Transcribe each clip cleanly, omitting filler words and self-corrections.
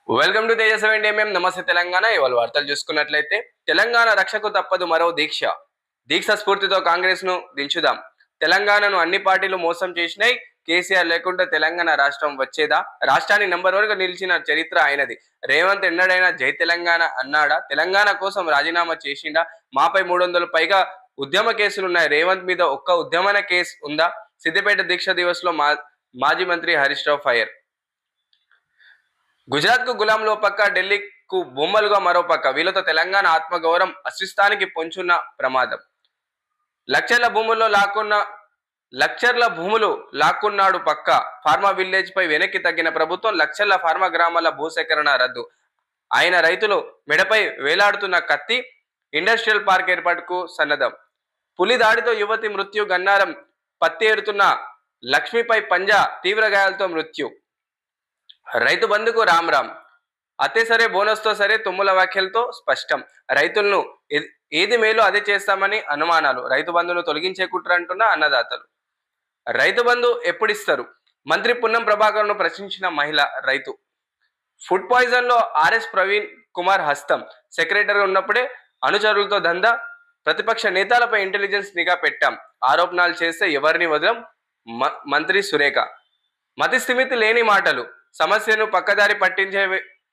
Welcome to Teja 70mm. నమస్తే తెలంగాణ. ఇవాళ వార్తలు చూసుకున్నట్లయితే తెలంగాణ రక్షకు తప్పదు మరో దీక్ష. దీక్ష స్ఫూర్తితో కాంగ్రెస్ ను దించుదాం. తెలంగాణను అన్ని పార్టీలు మోసం చేసినాయి. కేసీఆర్ లేకుండా తెలంగాణ రాష్ట్రం వచ్చేదా? రాష్ట్రాన్ని నంబర్ 1 గా నిలిచిన చరిత్ర ఆయనది. రేవంత్ ఎన్నడైనా జై తెలంగాణ అన్నాడా? తెలంగాణ కోసం రాజీనామా చేసిండా? మాపై 300 పైగా ఉద్యమ కేసులున్నాయి. రేవంత్ మీద ఒక్క ఉద్యమన కేసు ఉందా? సిద్దిపేట దీక్ష దివస్ లో మాజీ మంత్రి హరీష్ రావు ఫైర్. గుజరాత్ కు గులాంలో పక్క, ఢిల్లీకు బొమ్మలుగా మరో పక్క. వీళ్ళతో తెలంగాణ ఆత్మగౌరవం అస్తిత్వానికి పొంచున్న ప్రమాదం. లక్షల భూములు లాక్కున్నాడు పక్క. ఫార్మా విలేజ్ పై వెనక్కి తగ్గిన ప్రభుత్వం. లక్షల ఫార్మా గ్రామాల భూసేకరణ రద్దు. ఆయన రైతులు మెడపై వేలాడుతున్న కత్తి. ఇండస్ట్రియల్ పార్క్ ఏర్పాటుకు సన్నద్ధం. పులి దాడితో యువతి మృత్యు. గన్నారం పత్తి ఏరుతున్న లక్ష్మిపై పంజా. తీవ్ర గాయాలతో మృత్యు. రైతు బంధుకు రామ్ రామ్. అతే సరే బోనస్ తో సరే. తుమ్మల వ్యాఖ్యలతో స్పష్టం. రైతులను ఏది మేలు అదే చేస్తామని అనుమానాలు. రైతు బంధును తొలగించే కుట్ర అంటున్న అన్నదాతలు. రైతు బంధు ఎప్పుడిస్తారు? మంత్రి పున్నం ప్రభాకర్ ను ప్రశ్నించిన మహిళ రైతు. ఫుడ్ పాయిజన్ లో ఆర్ఎస్ ప్రవీణ్ కుమార్ హస్తం. సెక్రటరీ ఉన్నప్పుడే అనుచరులతో దందా. ప్రతిపక్ష నేతలపై ఇంటెలిజెన్స్ నిఘా పెట్టాం. ఆరోపణలు చేస్తే ఎవరిని వదలం. మంత్రి సురేఖ. మతి స్థిమితి లేని మాటలు. సమస్యను పక్కదారి పట్టించే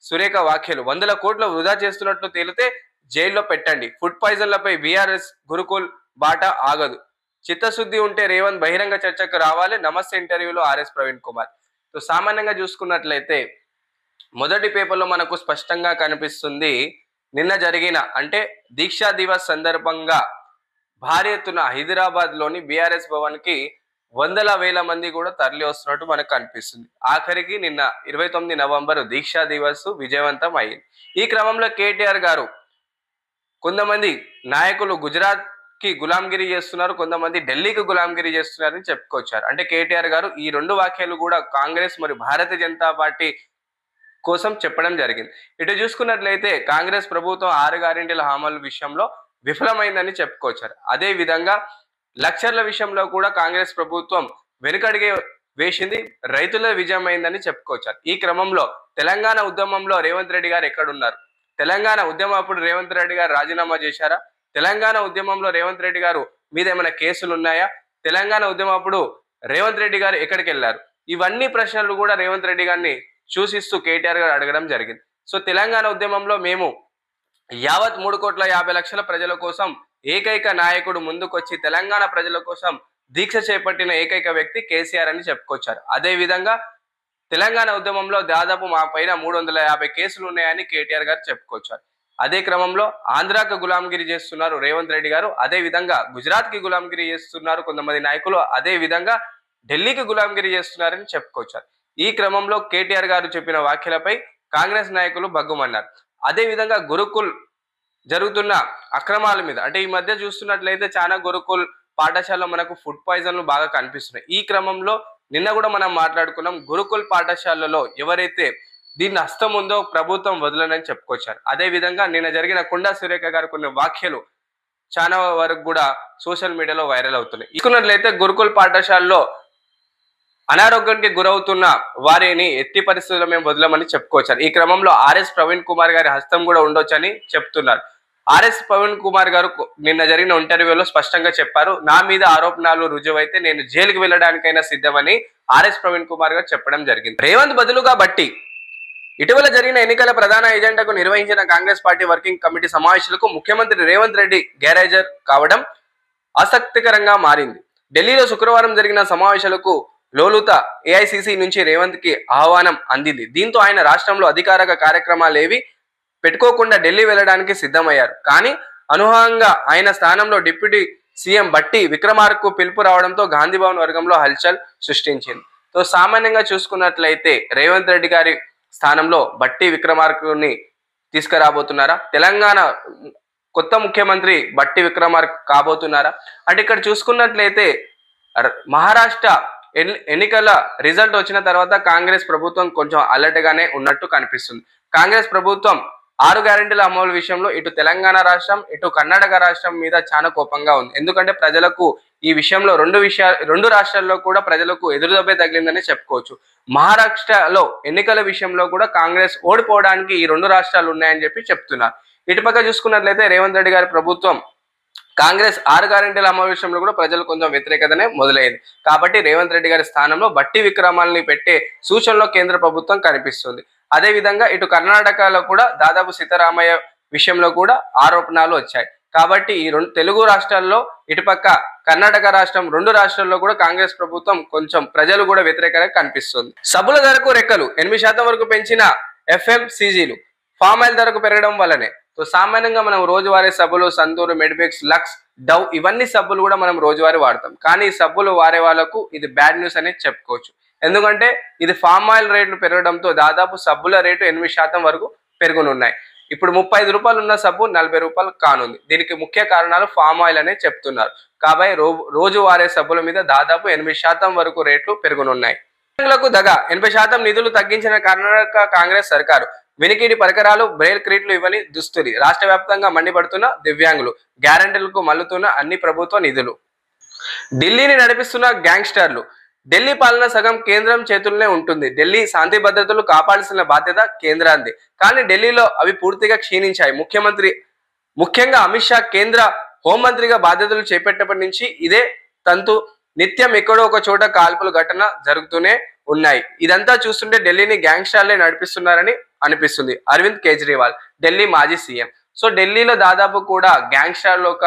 సురేఖ వ్యాఖ్యలు. 100 కోట్లు వృధా చేస్తున్నట్లు తేలితే జైల్లో పెట్టండి. ఫుడ్ పాయిజన్లపై బీఆర్ఎస్ గురుకుల్ బాట ఆగదు. చిత్తశుద్ధి ఉంటే రేవంత్ బహిరంగ చర్చకు రావాలి. నమస్తే ఇంటర్వ్యూలో ఆర్ఎస్ ప్రవీణ్ కుమార్. సో సామాన్యంగా చూసుకున్నట్లయితే మొదటి పేపర్లో మనకు స్పష్టంగా కనిపిస్తుంది. నిన్న జరిగిన అంటే దీక్షా దివస్ సందర్భంగా భారీ ఎత్తున హైదరాబాద్ లోని బీఆర్ఎస్ భవన్ కి వందల వేల మంది కూడా తరలి వస్తున్నట్టు మనకు కనిపిస్తుంది. ఆఖరికి నిన్న 29 నవంబర్ దీక్షా దివస్ విజయవంతం అయింది. ఈ క్రమంలో కేటీఆర్ గారు కొంతమంది నాయకులు గుజరాత్ కి గులాంగిరి చేస్తున్నారు, కొంతమంది ఢిల్లీకి గులాంగిరి చేస్తున్నారని చెప్పుకొచ్చారు. అంటే కేటీఆర్ గారు ఈ రెండు వాక్యాలు కూడా కాంగ్రెస్ మరియు భారతీయ జనతా పార్టీ కోసం చెప్పడం జరిగింది. ఇటు చూసుకున్నట్లయితే కాంగ్రెస్ ప్రభుత్వం 6 గ్యారెంటీల హామీల విషయంలో విఫలమైందని చెప్పుకొచ్చారు. అదే విధంగా లక్షల విషయంలో కూడా కాంగ్రెస్ ప్రభుత్వం వెనుకడిగే వేసింది. రైతుల విజయమైందని చెప్పుకోవచ్చారు. ఈ క్రమంలో తెలంగాణ ఉద్యమంలో రేవంత్ రెడ్డి గారు ఎక్కడున్నారు? తెలంగాణ ఉద్యమం అప్పుడు రేవంత్ రెడ్డి గారు రాజీనామా చేశారా? తెలంగాణ ఉద్యమంలో రేవంత్ రెడ్డి గారు మీద ఏమైనా కేసులు ఉన్నాయా? తెలంగాణ ఉద్యమం అప్పుడు రేవంత్ రెడ్డి గారు ఎక్కడికి వెళ్ళారు? ఇవన్నీ ప్రశ్నలు కూడా రేవంత్ రెడ్డి గారిని సూచిస్తూ కేటీఆర్ గారు అడగడం జరిగింది. సో తెలంగాణ ఉద్యమంలో మేము యావత్ 3,50,00,000 ప్రజల కోసం ఏకైక నాయకుడు ముందుకొచ్చి తెలంగాణ ప్రజల కోసం దీక్ష చేపట్టిన ఏకైక వ్యక్తి కేసీఆర్ అని చెప్పుకొచ్చారు. అదే విధంగా తెలంగాణ ఉద్యమంలో దాదాపు మా పైన 350 కేసులు ఉన్నాయని కేటీఆర్ గారు చెప్పుకొచ్చారు. అదే క్రమంలో ఆంధ్రాకు గులాంగిరి చేస్తున్నారు రేవంత్ రెడ్డి గారు. అదే విధంగా గుజరాత్ కి గులాంగిరి చేస్తున్నారు కొంతమంది నాయకులు. అదే విధంగా ఢిల్లీకి గులాంగిరి చేస్తున్నారని చెప్పుకొచ్చారు. ఈ క్రమంలో కేటీఆర్ గారు చెప్పిన వ్యాఖ్యలపై కాంగ్రెస్ నాయకులు బగ్గుమన్నారు. అదే విధంగా గురుకుల్ జరుగుతున్న అక్రమాల మీద అంటే ఈ మధ్య చూస్తున్నట్లయితే చాలా గురుకుల్ పాఠశాలలో మనకు ఫుడ్ పాయిజన్లు బాగా కనిపిస్తున్నాయి. ఈ క్రమంలో నిన్న కూడా మనం మాట్లాడుకున్నాం. గురుకుల్ పాఠశాలలో ఎవరైతే దీన్ని హస్తం ఉందో ప్రభుత్వం వదలనని చెప్పుకొచ్చారు. అదే విధంగా నిన్న జరిగిన కొండా సురేఖ గారు కొన్ని వ్యాఖ్యలు చాలా వరకు కూడా సోషల్ మీడియాలో వైరల్ అవుతున్నాయి. చూసుకున్నట్లయితే గురుకుల్ పాఠశాలలో అనారోగ్యానికి గురవుతున్న వారిని ఎట్టి పరిస్థితుల్లో మేము వదలమని చెప్పుకోవచ్చారు. ఈ క్రమంలో ఆర్ఎస్ ప్రవీణ్ కుమార్ గారి హస్తం కూడా ఉండొచ్చని చెప్తున్నారు. ఆర్ఎస్ ప్రవీణ్ కుమార్ గారు నిన్న జరిగిన ఇంటర్వ్యూలో స్పష్టంగా చెప్పారు. నా మీద ఆరోపణలు రుజువైతే నేను జైలుకి వెళ్ళడానికైనా సిద్ధమని ఆర్ఎస్ ప్రవీణ్ కుమార్ గారు చెప్పడం జరిగింది. రేవంత్ బదులుగా బట్టి. ఇటీవల జరిగిన ఎన్నికల ప్రధాన ఎజెండాకు నిర్వహించిన కాంగ్రెస్ పార్టీ వర్కింగ్ కమిటీ సమావేశాలకు ముఖ్యమంత్రి రేవంత్ రెడ్డి గైర్హాజరు కావడం ఆసక్తికరంగా మారింది. ఢిల్లీలో శుక్రవారం జరిగిన సమావేశాలకు లోలుత ఏఐసిసి నుంచి రేవంత్ కి ఆహ్వానం అందింది. దీంతో ఆయన రాష్ట్రంలో అధికారిక కార్యక్రమాలేవి పెట్టుకోకుండా ఢిల్లీ వెళ్ళడానికి సిద్ధమయ్యారు. కానీ అనూహ్యంగా ఆయన స్థానంలో డిప్యూటీ సీఎం బట్టి విక్రమార్కు పిలుపు రావడంతో గాంధీభవన్ వర్గంలో హల్చల్ సృష్టించింది. సో సామాన్యంగా చూసుకున్నట్లయితే రేవంత్ రెడ్డి గారి స్థానంలో బట్టి విక్రమార్కుని తీసుకురాబోతున్నారా? తెలంగాణ కొత్త ముఖ్యమంత్రి బట్టి విక్రమార్క కాబోతున్నారా? అంటే ఇక్కడ చూసుకున్నట్లయితే మహారాష్ట్ర ఎన్నికల రిజల్ట్ వచ్చిన తర్వాత కాంగ్రెస్ ప్రభుత్వం కొంచెం అలర్ట్ గానే ఉన్నట్టు కనిపిస్తుంది. కాంగ్రెస్ ప్రభుత్వం 6 గ్యారెంటీల అమలు విషయంలో ఇటు తెలంగాణ రాష్ట్రం ఇటు కర్ణాటక రాష్ట్రం మీద చాలా కోపంగా ఉంది. ఎందుకంటే ప్రజలకు ఈ విషయంలో రెండు రాష్ట్రాల్లో కూడా ప్రజలకు ఎదురుదెబ్బే తగిలిందని చెప్పుకోవచ్చు. మహారాష్ట్రలో ఎన్నికల విషయంలో కూడా కాంగ్రెస్ ఓడిపోవడానికి ఈ రెండు రాష్ట్రాలు ఉన్నాయని చెప్పి చెప్తున్నారు. ఇటుపక్క చూసుకున్నట్లయితే రేవంత్ రెడ్డి గారి ప్రభుత్వం కాంగ్రెస్ 6 గ్యారెంటీల అమలు విషయంలో కూడా ప్రజలు కొంచెం వ్యతిరేకతనే మొదలైంది. కాబట్టి రేవంత్ రెడ్డి గారి స్థానంలో బట్టి విక్రమాలని పెట్టే సూచనలో కేంద్ర ప్రభుత్వం కనిపిస్తుంది. అదే విధంగా ఇటు కర్ణాటకలో కూడా దాదాపు సీతారామయ్య విషయంలో కూడా ఆరోపణలు వచ్చాయి. కాబట్టి ఈ తెలుగు రాష్ట్రాల్లో ఇటుపక్క కర్ణాటక రాష్ట్రం రెండు రాష్ట్రాల్లో కూడా కాంగ్రెస్ ప్రభుత్వం కొంచెం ప్రజలు కూడా వ్యతిరేకంగా కనిపిస్తుంది. సబ్బుల ధరకు రెక్కలు 8% వరకు పెంచిన FMCGలు ఫామ్ ఆయిల్ ధరకు పెరగడం వల్లనే. సో సామాన్యంగా మనం రోజువారీ సబ్బులు సంతూర్, మెడిమిక్స్, లక్స్, డవ్ ఇవన్నీ సబ్బులు కూడా మనం రోజువారీ వాడతాం. కానీ ఈ సబ్బులు వాడే వాళ్ళకు ఇది బ్యాడ్ న్యూస్ అనేది చెప్పుకోవచ్చు. ఎందుకంటే ఇది ఫామ్ ఆయిల్ రేట్లు పెరగడంతో దాదాపు సబ్బుల రేటు 8% వరకు పెరుగునున్నాయి. ఇప్పుడు 35 రూపాయలు ఉన్న సబ్బు 40 రూపాయలు కానుంది. దీనికి ముఖ్య కారణాలు ఫామ్ ఆయిల్ అనే చెప్తున్నారు. కాబట్టి రోజు వారే సబ్బుల మీద దాదాపు 8% వరకు రేట్లు పెరుగునున్నాయి. దివ్యాంగులకు దగా 80% నిధులు తగ్గించిన కర్ణాటక కాంగ్రెస్ సర్కారు. వినికిడి పరికరాలు, బ్రెయిల్ క్రీట్లు ఇవని దుస్తులు. రాష్ట్ర వ్యాప్తంగా మండిపడుతున్న దివ్యాంగులు, గ్యారంటీలకు మల్లుతున్న అన్ని ప్రభుత్వ నిధులు. ఢిల్లీని నడిపిస్తున్న గ్యాంగ్స్టర్లు. ఢిల్లీ పాలన సగం కేంద్రం చేతుల్లోనే ఉంటుంది. ఢిల్లీ శాంతి భద్రతలు కాపాడాల్సిన బాధ్యత కేంద్రాంది. కానీ ఢిల్లీలో అవి పూర్తిగా క్షీణించాయి. ముఖ్యంగా అమిత్ షా కేంద్ర హోంమంత్రిగా బాధ్యతలు చేపట్టినప్పటి నుంచి ఇదే తంతు. నిత్యం ఎక్కడో ఒక చోట కాల్పుల ఘటన జరుగుతూనే ఉన్నాయి. ఇదంతా చూస్తుంటే ఢిల్లీని గ్యాంగ్స్టర్లే నడిపిస్తున్నారని అనిపిస్తుంది. అరవింద్ కేజ్రీవాల్ ఢిల్లీ మాజీ సీఎం. సో ఢిల్లీలో దాదాపు కూడా గ్యాంగ్స్టర్లు ఒక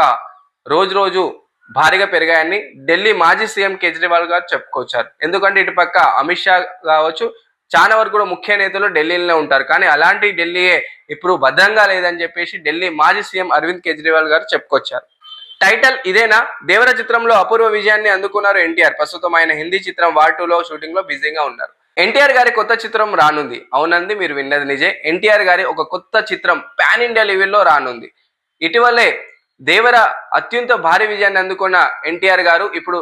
రోజు భారీగా పెరిగాయని ఢిల్లీ మాజీ సీఎం కేజ్రీవాల్ గారు చెప్పుకొచ్చారు. ఎందుకంటే ఇటుపక్క అమిత్ షా కావచ్చు, చాలా వరకు కూడా ముఖ్య నేతలు ఢిల్లీలోనే ఉంటారు. కానీ అలాంటి ఢిల్లీయే ఇప్పుడు భద్రంగా లేదని చెప్పేసి ఢిల్లీ మాజీ సీఎం అరవింద్ కేజ్రీవాల్ గారు చెప్పుకొచ్చారు. టైటిల్ ఇదేనా? దేవర చిత్రంలో అపూర్వ విజయాన్ని అందుకున్నారు ఎన్టీఆర్. ప్రస్తుతం ఆయన హిందీ చిత్రం వార్ 2లో షూటింగ్ లో బిజీగా ఉన్నారు. ఎన్టీఆర్ గారి కొత్త చిత్రం రానుంది. అవునంది, మీరు విన్నది నిజే. ఎన్టీఆర్ గారి ఒక కొత్త చిత్రం పాన్ ఇండియా లెవెల్లో రానుంది. ఇటీవలే దేవర అత్యంత భారీ విజయాన్ని అందుకున్న ఎన్టీఆర్ గారు ఇప్పుడు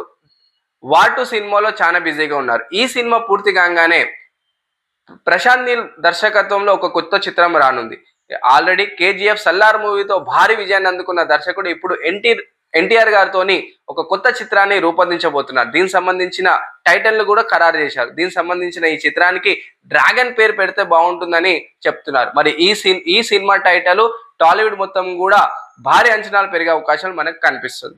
వార్ 2 సినిమాలో చాలా బిజీగా ఉన్నారు. ఈ సినిమా పూర్తి కాగానే ప్రశాంత్ నీల్ దర్శకత్వంలో ఒక కొత్త చిత్రం రానుంది. ఆల్రెడీ KGF సల్లార్ మూవీతో భారీ విజయాన్ని అందుకున్న దర్శకుడు ఇప్పుడు ఎన్టీఆర్ గారితోని ఒక కొత్త చిత్రాన్ని రూపొందించబోతున్నారు. దీనికి సంబంధించిన టైటిల్ ను కూడా ఖరారు చేశారు. దీనికి సంబంధించిన ఈ చిత్రానికి డ్రాగన్ పేరు పెడితే బాగుంటుందని చెప్తున్నారు. మరి ఈ సినిమా టైటిల్ టాలీవుడ్ మొత్తం కూడా భారీ అంచనాలు పెరిగే అవకాశాలు మనకు కనిపిస్తుంది.